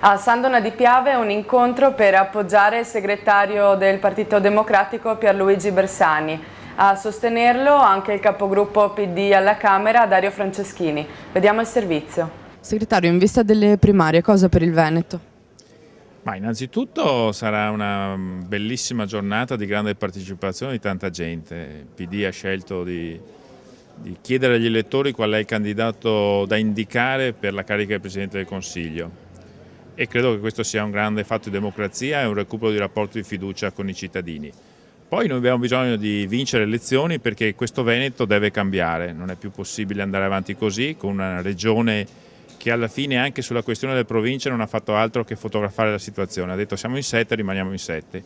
A Sandona di Piave un incontro per appoggiare il segretario del Partito Democratico Pierluigi Bersani. A sostenerlo anche il capogruppo PD alla Camera Dario Franceschini. Vediamo il servizio. Segretario, in vista delle primarie, cosa per il Veneto? Ma innanzitutto sarà una bellissima giornata di grande partecipazione di tanta gente. Il PD ha scelto di chiedere agli elettori qual è il candidato da indicare per la carica di Presidente del Consiglio. E credo che questo sia un grande fatto di democrazia e un recupero di rapporto di fiducia con i cittadini. Poi noi abbiamo bisogno di vincere le elezioni perché questo Veneto deve cambiare, non è più possibile andare avanti così con una regione che alla fine anche sulla questione delle province non ha fatto altro che fotografare la situazione, ha detto siamo in 7, rimaniamo in 7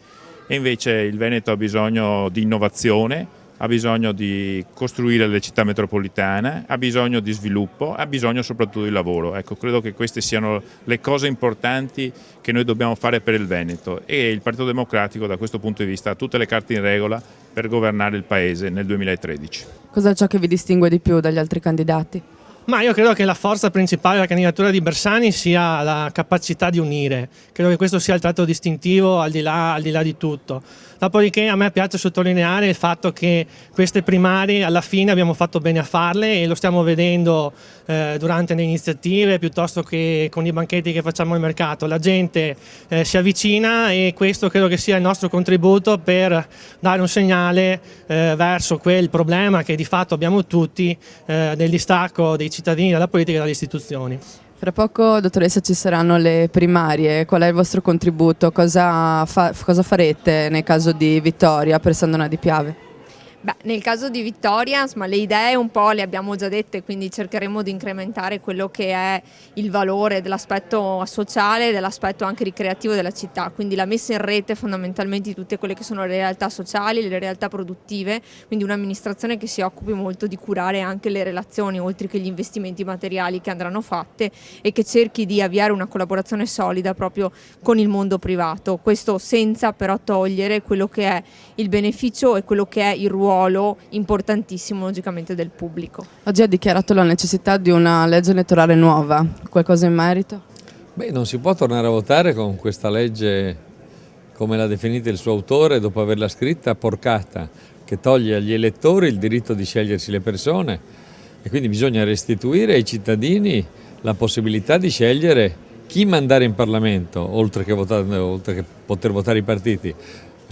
e invece il Veneto ha bisogno di innovazione, ha bisogno di costruire le città metropolitane, ha bisogno di sviluppo, ha bisogno soprattutto di lavoro. Ecco, credo che queste siano le cose importanti che noi dobbiamo fare per il Veneto e il Partito Democratico da questo punto di vista ha tutte le carte in regola per governare il Paese nel 2013. Cos'è ciò che vi distingue di più dagli altri candidati? Ma io credo che la forza principale della candidatura di Bersani sia la capacità di unire, credo che questo sia il tratto distintivo al di là di tutto. Dopodiché a me piace sottolineare il fatto che queste primarie alla fine abbiamo fatto bene a farle e lo stiamo vedendo durante le iniziative piuttosto che con i banchetti che facciamo al mercato. La gente si avvicina e questo credo che sia il nostro contributo per dare un segnale verso quel problema che di fatto abbiamo tutti del distacco dei cittadini dalla politica e dalle istituzioni. Fra poco, dottoressa, ci saranno le primarie. Qual è il vostro contributo? Cosa farete nel caso di vittoria per Sandona di Piave? Beh, nel caso di vittoria, insomma, le idee un po' le abbiamo già dette, quindi cercheremo di incrementare quello che è il valore dell'aspetto sociale, dell'aspetto anche ricreativo della città, quindi la messa in rete fondamentalmente di tutte quelle che sono le realtà sociali, le realtà produttive, quindi un'amministrazione che si occupi molto di curare anche le relazioni, oltre che gli investimenti materiali che andranno fatte e che cerchi di avviare una collaborazione solida proprio con il mondo privato, questo senza però togliere quello che è il beneficio e quello che è il ruolo importantissimo logicamente del pubblico. Oggi ha dichiarato la necessità di una legge elettorale nuova, qualcosa in merito? Beh, non si può tornare a votare con questa legge, come l'ha definita il suo autore, dopo averla scritta porcata, che toglie agli elettori il diritto di scegliersi le persone e quindi bisogna restituire ai cittadini la possibilità di scegliere chi mandare in Parlamento, oltre che poter votare i partiti.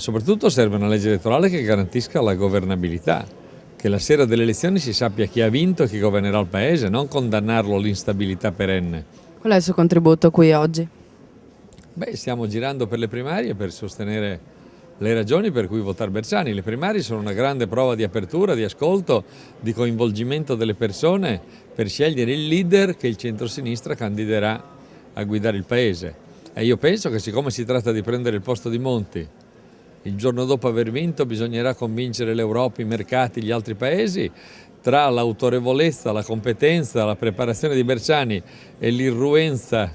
Soprattutto serve una legge elettorale che garantisca la governabilità, che la sera delle elezioni si sappia chi ha vinto e chi governerà il Paese, non condannarlo all'instabilità perenne. Qual è il suo contributo qui oggi? Beh, stiamo girando per le primarie per sostenere le ragioni per cui votare Bersani. Le primarie sono una grande prova di apertura, di ascolto, di coinvolgimento delle persone per scegliere il leader che il centro-sinistra candiderà a guidare il Paese. E io penso che siccome si tratta di prendere il posto di Monti, il giorno dopo aver vinto bisognerà convincere l'Europa, i mercati, gli altri paesi, tra l'autorevolezza, la competenza, la preparazione di Bersani e l'irruenza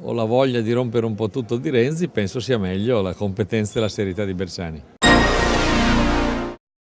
o la voglia di rompere un po' tutto di Renzi, penso sia meglio la competenza e la serietà di Bersani.